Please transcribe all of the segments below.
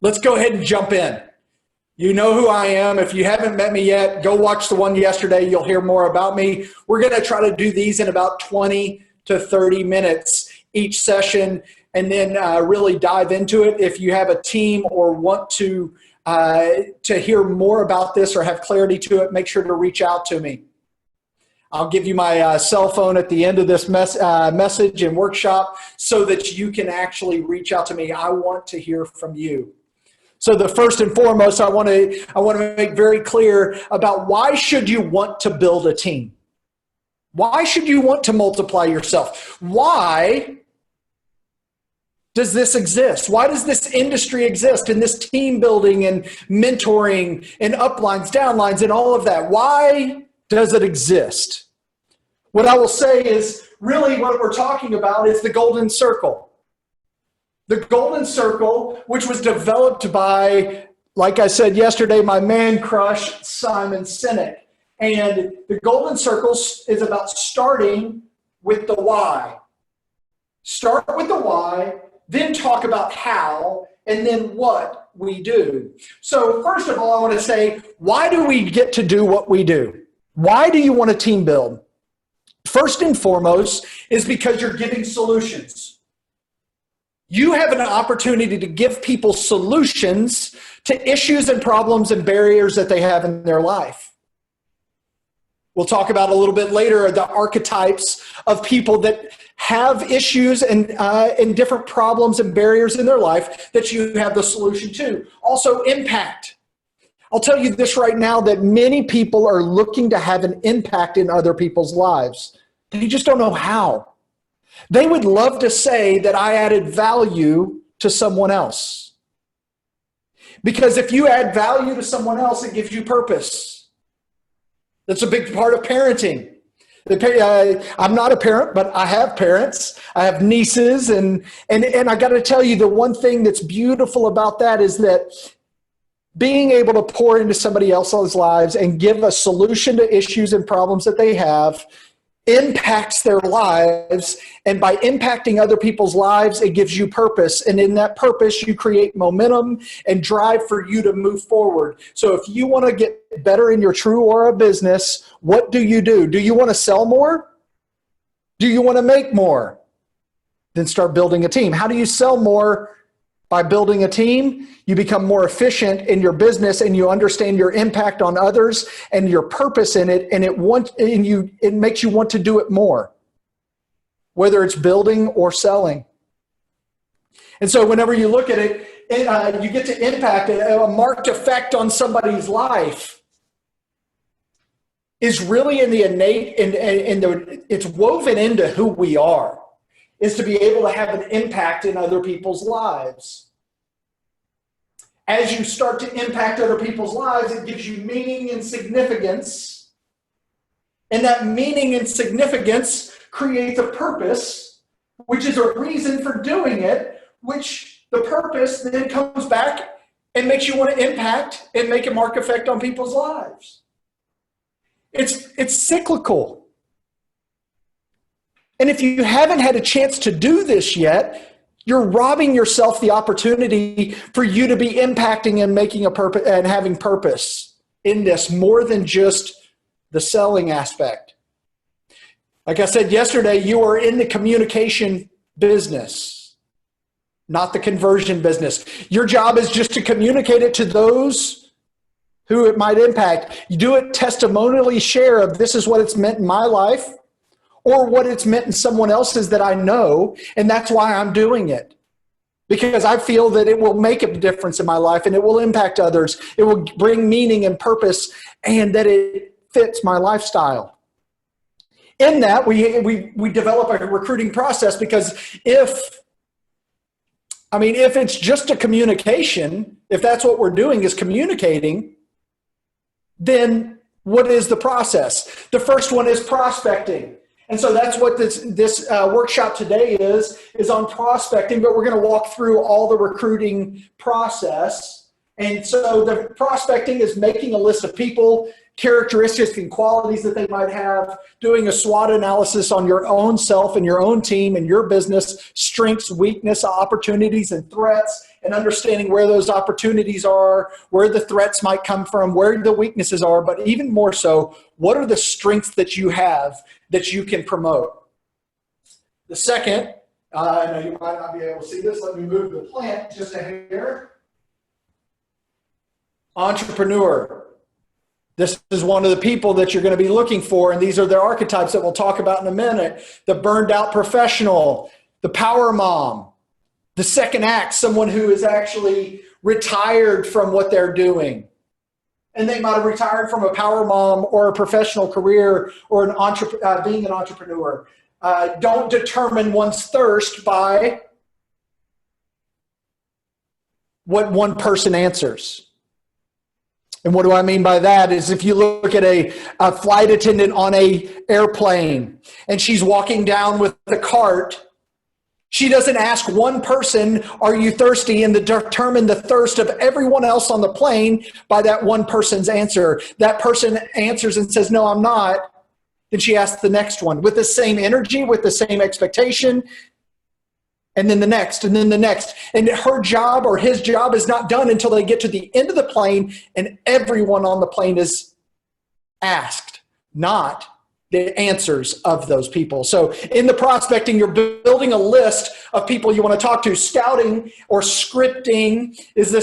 Let's go ahead and jump in. You know who I am. If you haven't met me yet, go watch the one yesterday. You'll hear more about me. We're going to try to do these in about 20 to 30 minutes each session, and then really dive into it. If you have a team or want to hear more about this or have clarity to it, make sure to reach out to me. I'll give you my cell phone at the end of this message and workshop so that you can actually reach out to me. I want to hear from you. So the first and foremost, I want to make very clear about why should you want to build a team? Why should you want to multiply yourself? Why does this exist? Why does this industry exist and this team building and mentoring and uplines, downlines, and all of that? Why does it exist? What I will say is really what we're talking about is the golden circle. The golden circle, which was developed by, like I said yesterday, my man crush, Simon Sinek. And the golden circle is about starting with the why. Start with the why, then talk about how, and then what we do. So first of all, I want to say, why do we get to do what we do? Why do you want to team build? First and foremost is because you're giving solutions. You have an opportunity to give people solutions to issues and problems and barriers that they have in their life. We'll talk about a little bit later the archetypes of people that have issues and different problems and barriers in their life that you have the solution to. Also, impact. I'll tell you this right now, that many people are looking to have an impact in other people's lives. They just don't know how. They would love to say that I added value to someone else. Because if you add value to someone else, it gives you purpose. That's a big part of parenting. I'm not a parent, but I have parents. I have nieces, and I got to tell you, the one thing that's beautiful about that is that being able to pour into somebody else's lives and give a solution to issues and problems that they have impacts their lives, and by impacting other people's lives, it gives you purpose, and in that purpose you create momentum and drive for you to move forward. So if you want to get better in your TrūAura business, what do? Do you want to sell more? Do you want to make more? Then start building a team. How do you sell more? By building a team, you become more efficient in your business, and you understand your impact on others and your purpose in it, and it makes you want to do it more, whether it's building or selling. And so whenever you look at it, you get to impact a marked effect on somebody's life is really in the innate, it's woven into who we are. Is to be able to have an impact in other people's lives. As you start to impact other people's lives, it gives you meaning and significance. And that meaning and significance creates a purpose, which is a reason for doing it, which the purpose then comes back and makes you want to impact and make a mark effect on people's lives. It's cyclical. And if you haven't had a chance to do this yet, you're robbing yourself the opportunity for you to be impacting and making a purpose and having purpose in this more than just the selling aspect. Like I said yesterday, you are in the communication business, not the conversion business. Your job is just to communicate it to those who it might impact. You do it testimonially, share of this is what it's meant in my life, or what it's meant in someone else's that I know, and that's why I'm doing it. Because I feel that it will make a difference in my life, and it will impact others. It will bring meaning and purpose, and that it fits my lifestyle. In that, we develop a recruiting process, because if it's just a communication, if that's what we're doing is communicating, then what is the process? The first one is prospecting. And so that's what this workshop today is on prospecting, but we're going to walk through all the recruiting process. And so the prospecting is making a list of people, characteristics and qualities that they might have, doing a SWOT analysis on your own self and your own team and your business, strengths, weakness, opportunities, and threats, and understanding where those opportunities are, where the threats might come from, where the weaknesses are, but even more so, what are the strengths that you have that you can promote? The second, I know you might not be able to see this, let me move the plant just a hair. Entrepreneur. This is one of the people that you're going to be looking for, and these are their archetypes that we'll talk about in a minute. The burned out professional, the power mom, the second act, someone who is actually retired from what they're doing. And they might have retired from a power mom or a professional career or being an entrepreneur. Don't determine one's thirst by what one person answers. And what do I mean by that is if you look at a flight attendant on an airplane and she's walking down with the cart, she doesn't ask one person, are you thirsty, and determine the thirst of everyone else on the plane by that one person's answer. That person answers and says, no, I'm not. Then she asks the next one with the same energy, with the same expectation. And then the next, and then the next. And her job or his job is not done until they get to the end of the plane and everyone on the plane is asked, not the answers of those people. So in the prospecting, you're building a list of people you want to talk to. Scouting or scripting is the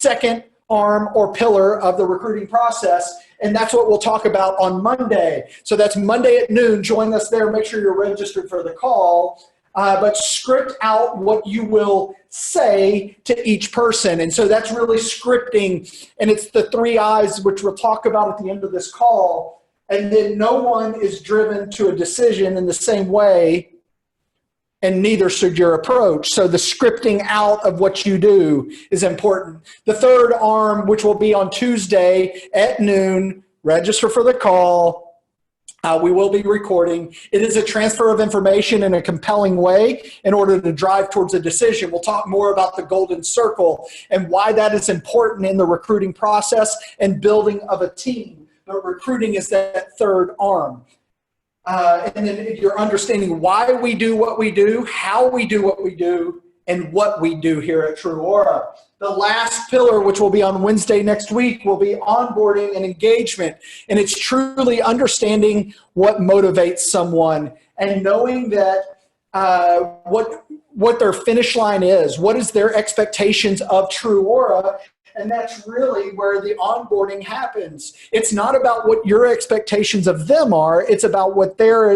second arm or pillar of the recruiting process. And that's what we'll talk about on Monday. So that's Monday at noon. Join us there. Make sure you're registered for the call. But script out what you will say to each person. And so that's really scripting. And it's the 3 I's, which we'll talk about at the end of this call. And then no one is driven to a decision in the same way, and neither should your approach. So the scripting out of what you do is important. The third arm, which will be on Tuesday at noon, register for the call. We will be recording. It is a transfer of information in a compelling way in order to drive towards a decision. We'll talk more about the golden circle and why that is important in the recruiting process and building of a team. But recruiting is that third arm. And then you're understanding why we do what we do, how we do what we do, and what we do here at TrūAura. The last pillar, which will be on Wednesday next week, will be onboarding and engagement. And it's truly understanding what motivates someone and knowing that what their finish line is, what is their expectations of TrūAura. And that's really where the onboarding happens. It's not about what your expectations of them are. It's about what their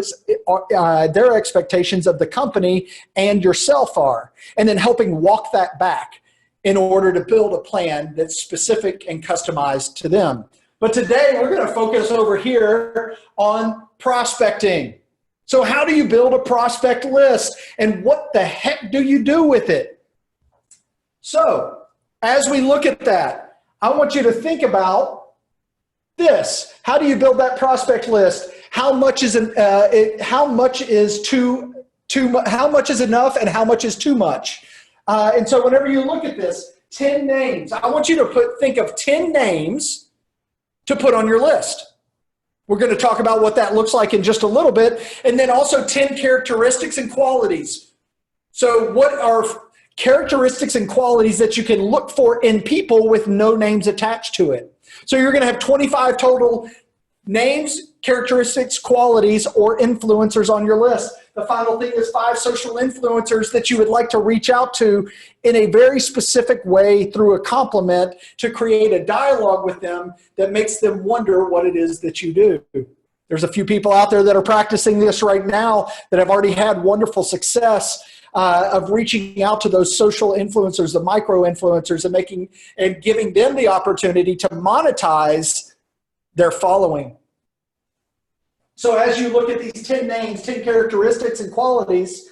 expectations of the company and yourself are. And then helping walk that back in order to build a plan that's specific and customized to them. But today we're going to focus over here on prospecting. So how do you build a prospect list? And what the heck do you do with it? So as we look at that, I want you to think about this. How do you build that prospect list? How much is enough, and how much is too much? And so whenever you look at this, 10 names. I want you to think of 10 names to put on your list. We're going to talk about what that looks like in just a little bit, and then also 10 characteristics and qualities. So what are characteristics and qualities that you can look for in people with no names attached to it? So you're going to have 25 total names, characteristics, qualities, or influencers on your list. The final thing is 5 social influencers that you would like to reach out to in a very specific way through a compliment to create a dialogue with them that makes them wonder what it is that you do. There's a few people out there that are practicing this right now that have already had wonderful success of reaching out to those social influencers, the micro influencers, and giving them the opportunity to monetize their following. So as you look at these 10 names, 10 characteristics and qualities,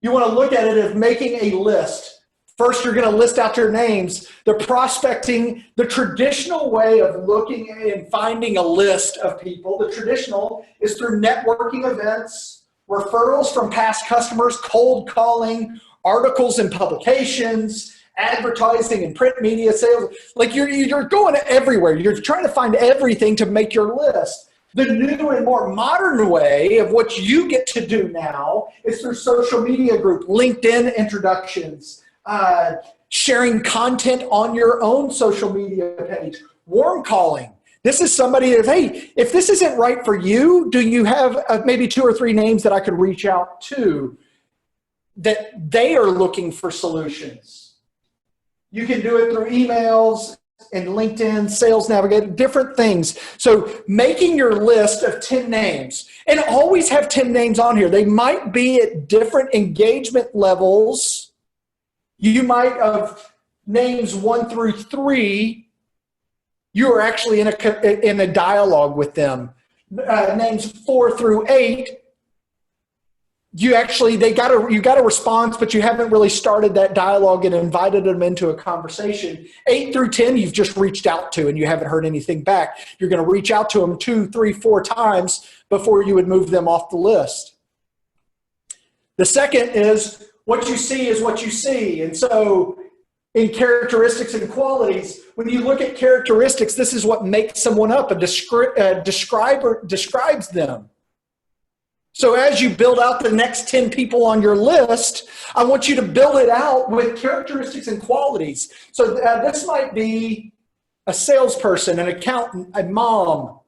you want to look at it as making a list. First, you're going to list out your names. The prospecting, the traditional way of looking and finding a list of people, the traditional is through networking events, referrals from past customers, cold calling, articles in publications, advertising and print media sales. Like you're going everywhere. You're trying to find everything to make your list. The new and more modern way of what you get to do now is through social media group, LinkedIn introductions, sharing content on your own social media page, warm calling. This is somebody that, hey, if this isn't right for you, do you have maybe 2 or 3 names that I could reach out to that they are looking for solutions? You can do it through emails and LinkedIn, Sales Navigator, different things. So making your list of 10 names, and always have 10 names on here. They might be at different engagement levels. You might have names 1 through 3. You are actually in a dialogue with them. Names 4 through 8. You got a response, but you haven't really started that dialogue and invited them into a conversation. 8 through 10, you've just reached out to and you haven't heard anything back. You're going to reach out to them 2, 3, 4 times before you would move them off the list. The second is what you see is what you see. And so in characteristics and qualities, when you look at characteristics, this is what makes someone up. A describer describes them. So as you build out the next 10 people on your list, I want you to build it out with characteristics and qualities. So this might be a salesperson, an accountant, a mom,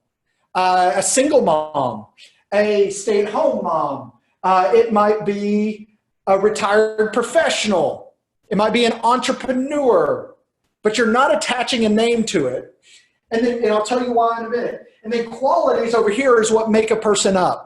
a single mom, a stay-at-home mom. It might be a retired professional. It might be an entrepreneur, but you're not attaching a name to it. And I'll tell you why in a minute. And then qualities over here is what make a person up.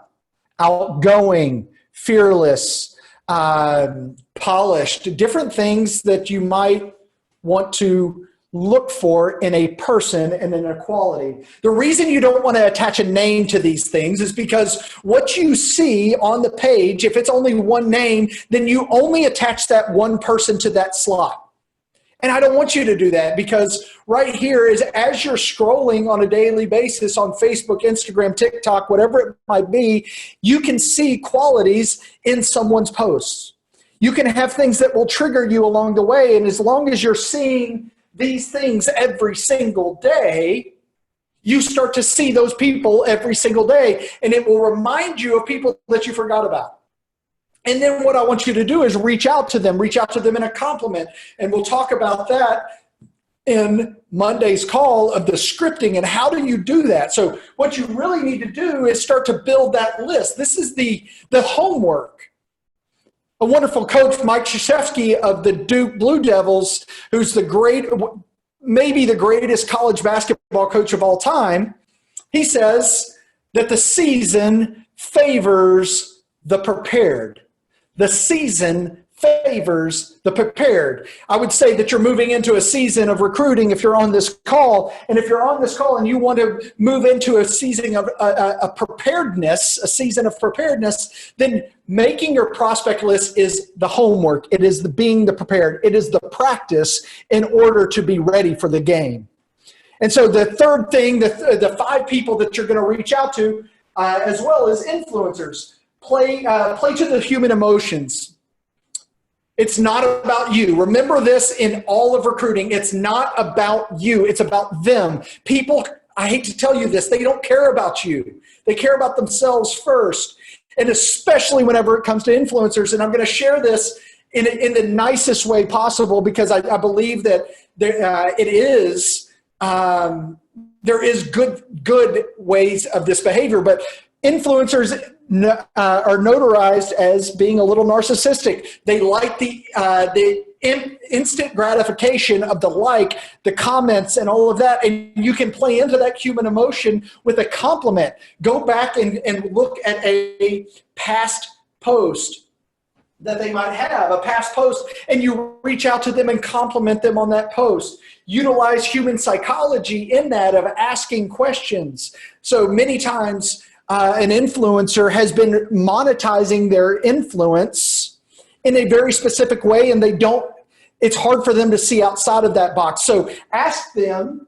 Outgoing, fearless, polished, different things that you might want to look for in a person and in a quality. The reason you don't want to attach a name to these things is because what you see on the page, if it's only one name, then you only attach that one person to that slot. And I don't want you to do that, because right here is, as you're scrolling on a daily basis on Facebook, Instagram, TikTok, whatever it might be, you can see qualities in someone's posts. You can have things that will trigger you along the way. And as long as you're seeing these things every single day, you start to see those people every single day. And it will remind you of people that you forgot about. And then what I want you to do is reach out to them in a compliment. And we'll talk about that in Monday's call of the scripting and how do you do that. So what you really need to do is start to build that list. This is the homework. A wonderful coach, Mike Krzyzewski of the Duke Blue Devils, who's maybe the greatest college basketball coach of all time, he says that the season favors the prepared. The season favors the prepared. I would say that you're moving into a season of recruiting if you're on this call. And if you're on this call and you want to move into a season of a season of preparedness, then making your prospect list is the homework. It is being the prepared. It is the practice in order to be ready for the game. And so the third thing, the 5 people that you're going to reach out to, as well as influencers. Play to the human emotions. It's not about you. Remember this in all of recruiting. It's not about you. It's about them. People, I hate to tell you this, they don't care about you. They care about themselves first. And especially whenever it comes to influencers. And I'm going to share this in the nicest way possible, because I believe that there is good ways of this behavior. But influencers are notarized as being a little narcissistic. They like the instant gratification of the comments and all of that. And you can play into that human emotion with a compliment. Go back and look at a past post that they might have, a past post, and you reach out to them and compliment them on that post. Utilize human psychology in that of asking questions. So many times, an influencer has been monetizing their influence in a very specific way, and it's hard for them to see outside of that box. So ask them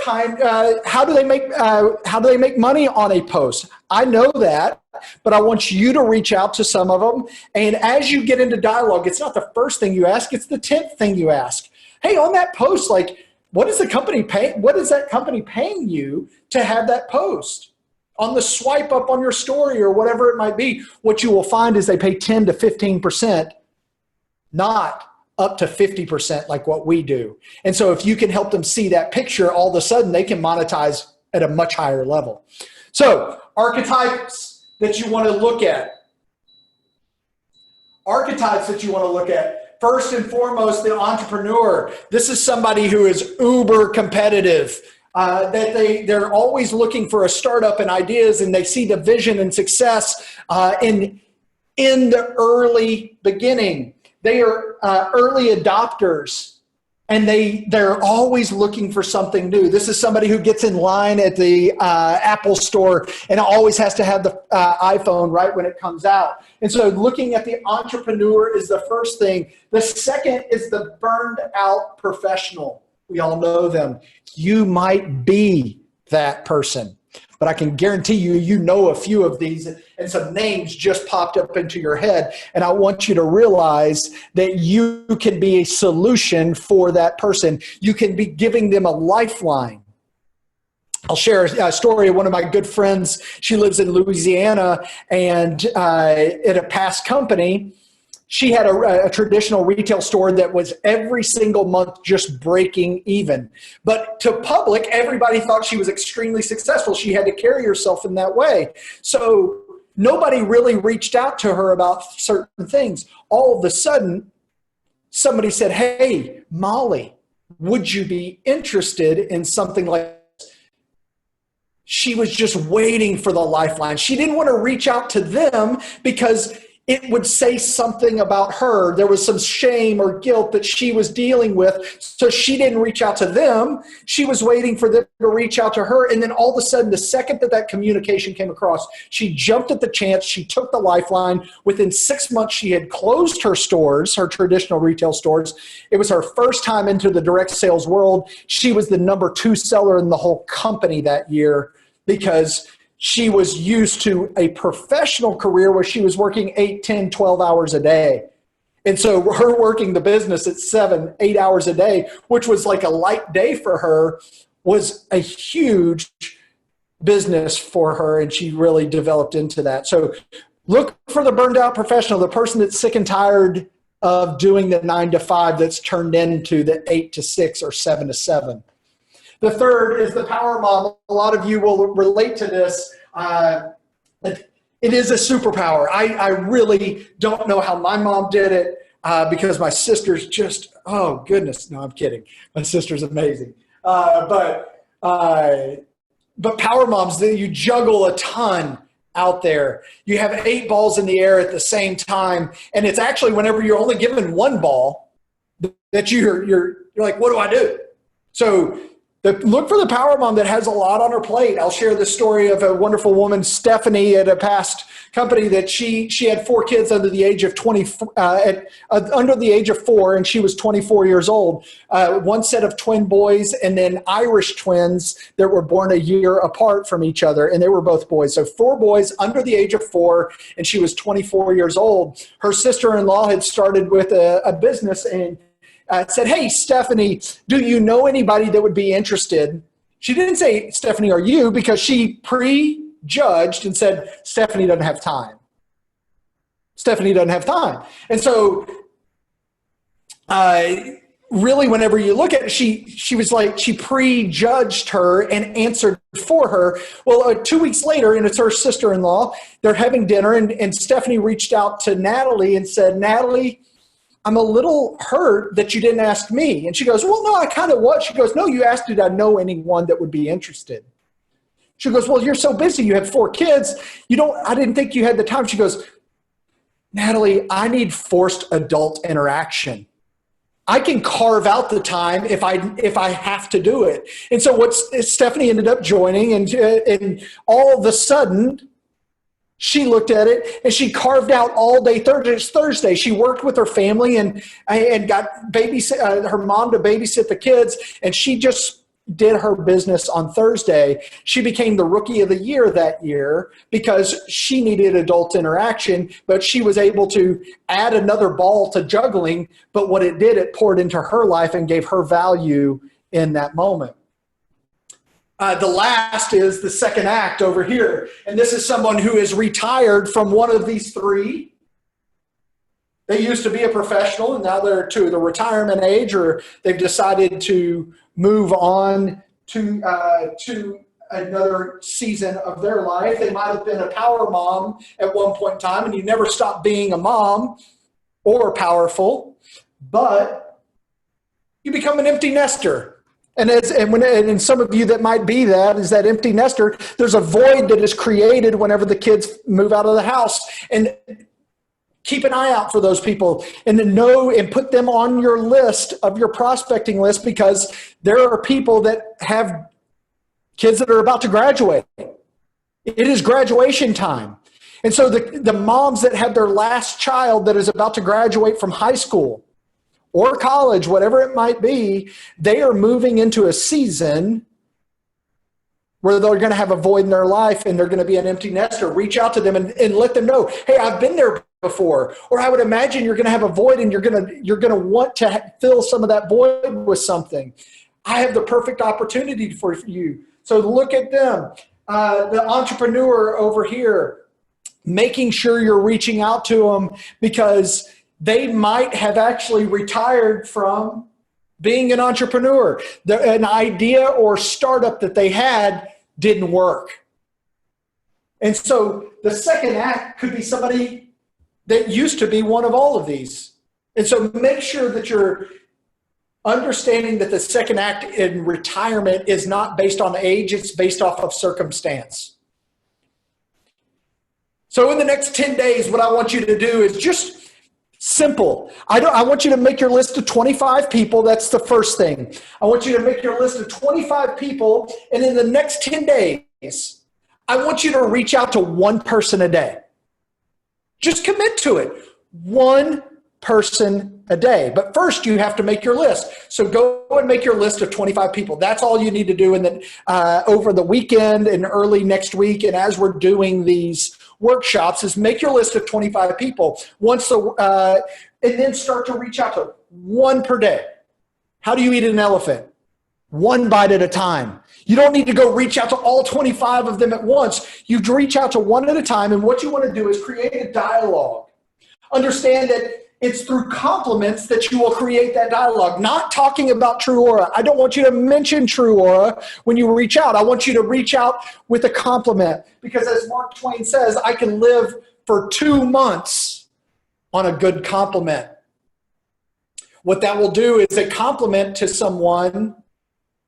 how do they make money on a post? I know that but I want you to reach out to some of them. And as you get into dialogue, it's not the first thing you ask, it's the 10th thing you ask. Hey, on that post, like, what is the company paying? What is that company paying you to have that post? On the swipe up on your story or whatever it might be, what you will find is they pay 10 to 15%, not up to 50% like what we do. And so if you can help them see that picture, all of a sudden they can monetize at a much higher level. So archetypes that you want to look at. Archetypes that you want to look at. First and foremost, the entrepreneur. This is somebody who is uber competitive. That they're always looking for a startup and ideas, and they see the vision and success in the early beginning. They are early adopters, and they're always looking for something new. This is somebody who gets in line at the Apple store and always has to have the iPhone right when it comes out. And so looking at the entrepreneur is the first thing. The second is the burned out professional. We all know them. You might be that person, but I can guarantee you, you know a few of these, and some names just popped up into your head. And I want you to realize that you can be a solution for that person. You can be giving them a lifeline. I'll share a story of one of my good friends. She lives in Louisiana, and at a past company, she had a traditional retail store that was every single month just breaking even. But to public, everybody thought she was extremely successful. She had to carry herself in that way. So nobody really reached out to her about certain things. All of a sudden, somebody said, hey, Molly, would you be interested in something like this? She was just waiting for the lifeline. She didn't want to reach out to them because it would say something about her. There was some shame or guilt that she was dealing with. So she didn't reach out to them. She was waiting for them to reach out to her. And then all of a sudden, the second that communication came across, she jumped at the chance. She took the lifeline. Within 6 months, she had closed her stores, her traditional retail stores. It was her first time into the direct sales world. She was the number 2 seller in the whole company that year because she was used to a professional career where she was working 8, 10, 12 hours a day. And so her working the business at 7, 8 hours a day, which was like a light day for her, was a huge business for her, and she really developed into that. So look for the burned out professional, the person that's sick and tired of doing the 9 to 5 that's turned into the 8 to 6 or 7 to 7. The third is the power mom. A lot of you will relate to this. It is a superpower. I really don't know how my mom did it because my sister's just, oh goodness. No, I'm kidding. My sister's amazing. But power moms, you juggle a ton out there. You have 8 balls in the air at the same time. And it's actually whenever you're only given 1 ball that you're like, what do I do? So look for the power mom that has a lot on her plate. I'll share the story of a wonderful woman, Stephanie, at a past company that she had 4 kids under the age of 4, and she was 24 years old. 1 set of twin boys, and then Irish twins that were born a year apart from each other, and they were both boys. So 4 boys under the age of 4, and she was 24 years old. Her sister-in-law had started with a business and said, hey, Stephanie, do you know anybody that would be interested? She didn't say, Stephanie, are you? Because she prejudged and said, Stephanie doesn't have time. Stephanie doesn't have time. And so really, whenever you look at it, she was like, she prejudged her and answered for her. Well, 2 weeks later, and it's her sister-in-law, they're having dinner, and Stephanie reached out to Natalie and said, Natalie, I'm a little hurt that you didn't ask me. And she goes, well, no, I kind of was. She goes, no, you asked, did I know anyone that would be interested? She goes, well, you're so busy. You have 4 kids. I didn't think you had the time. She goes, Natalie, I need forced adult interaction. I can carve out the time if I have to do it. And so Stephanie ended up joining, and all of a sudden, she looked at it and she carved out all day Thursday. She worked with her family and got her mom to babysit the kids. And she just did her business on Thursday, she became the rookie of the year that year because she needed adult interaction, but she was able to add another ball to juggling. But what it did, it poured into her life and gave her value in that moment. The last is the second act over here. And this is someone who is retired from one of these three. They used to be a professional and now they're to the retirement age, or they've decided to move on to another season of their life. They might have been a power mom at one point in time, and you never stop being a mom or powerful, but you become an empty nester. And some of you that might be that is that empty nester. There's a void that is created whenever the kids move out of the house. And keep an eye out for those people and to know and put them on your list of your prospecting list, because there are people that have kids that are about to graduate. It is graduation time. And so the moms that have their last child that is about to graduate from high school or college, whatever it might be, they are moving into a season where they're going to have a void in their life and they're going to be an empty nester. Reach out to them and let them know, hey, I've been there before. Or I would imagine you're going to have a void and you're going to want to fill some of that void with something. I have the perfect opportunity for you. So look at them. The entrepreneur over here, making sure you're reaching out to them because they might have actually retired from being an entrepreneur. An idea or startup that they had didn't work. And so the second act could be somebody that used to be one of all of these. And so make sure that you're understanding that the second act in retirement is not based on age, it's based off of circumstance. So in the next 10 days, what I want you to do is just simple. I want you to make your list of 25 people. That's the first thing. I want you to make your list of 25 people. And in the next 10 days, I want you to reach out to one person a day. Just commit to it. One person a day. But first, you have to make your list. So go and make your list of 25 people. That's all you need to do. And then over the weekend and early next week, and as we're doing these workshops, is make your list of 25 people. And then start to reach out to one per day. How do you eat an elephant? One bite at a time. You don't need to go reach out to all 25 of them at once. You reach out to one at a time, and what you want to do is create a dialogue. Understand that it's through compliments that you will create that dialogue. Not talking about TrūAura. I don't want you to mention TrūAura when you reach out. I want you to reach out with a compliment, because as Mark Twain says, I can live for 2 months on a good compliment. What that will do is a compliment to someone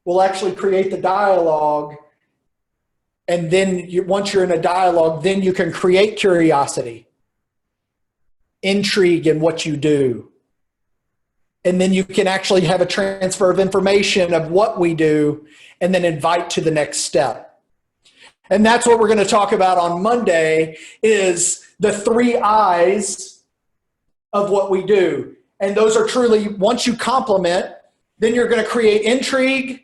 will actually create the dialogue. And then once you're in a dialogue, then you can create curiosity, intrigue in what you do. And then you can actually have a transfer of information of what we do and then invite to the next step. And that's what we're going to talk about on Monday, is the 3 I's of what we do. And those are truly, once you compliment, then you're going to create intrigue,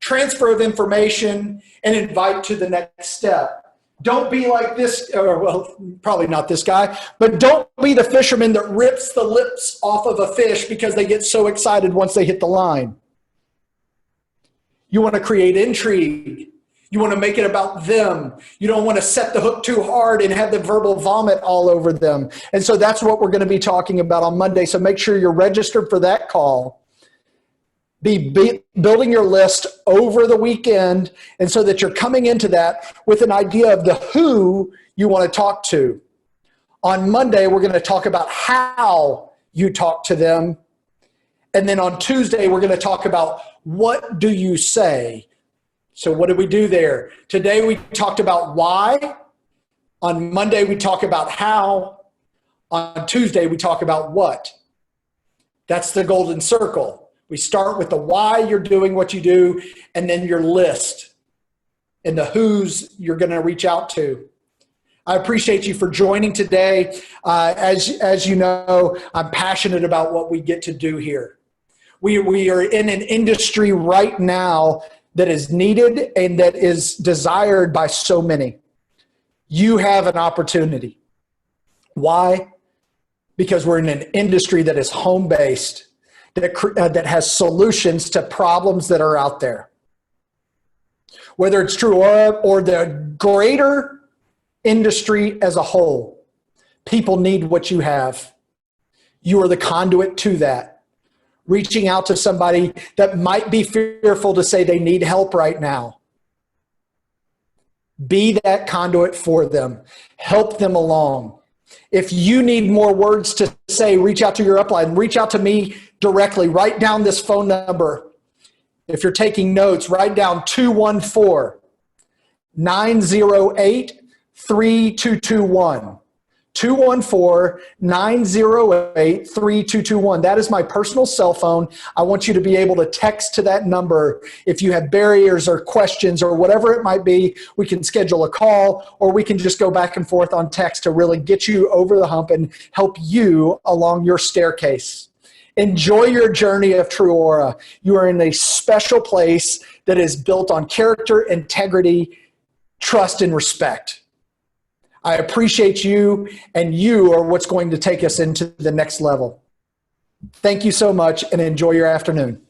transfer of information, and invite to the next step. Don't be like this, or well, probably not this guy, but don't be the fisherman that rips the lips off of a fish because they get so excited once they hit the line. You want to create intrigue. You want to make it about them. You don't want to set the hook too hard and have the verbal vomit all over them. And so that's what we're going to be talking about on Monday. So make sure you're registered for that call. Be building your list over the weekend, and so that you're coming into that with an idea of the who you want to talk to. On Monday, we're going to talk about how you talk to them. And then on Tuesday, we're going to talk about what do you say. So what did we do there? Today, we talked about why. On Monday, we talk about how. On Tuesday, we talk about what. That's the golden circle. We start with the why you're doing what you do, and then your list and the who's you're going to reach out to. I appreciate you for joining today. As you know, I'm passionate about what we get to do here. We are in an industry right now that is needed and that is desired by so many. You have an opportunity. Why? Because we're in an industry that is home-based, that has solutions to problems that are out there. Whether it's TrūAura or the greater industry as a whole, people need what you have. You are the conduit to that. Reaching out to somebody that might be fearful to say they need help right now. Be that conduit for them. Help them along. If you need more words to say, reach out to your upline. Reach out to me directly. Write down this phone number. If you're taking notes, write down 214-908-3221. 214-908-3221. That is my personal cell phone. I want you to be able to text to that number. If you have barriers or questions or whatever it might be, we can schedule a call, or we can just go back and forth on text to really get you over the hump and help you along your staircase. Enjoy your journey of TrūAura. You are in a special place that is built on character, integrity, trust, and respect. I appreciate you, and you are what's going to take us into the next level. Thank you so much, and enjoy your afternoon.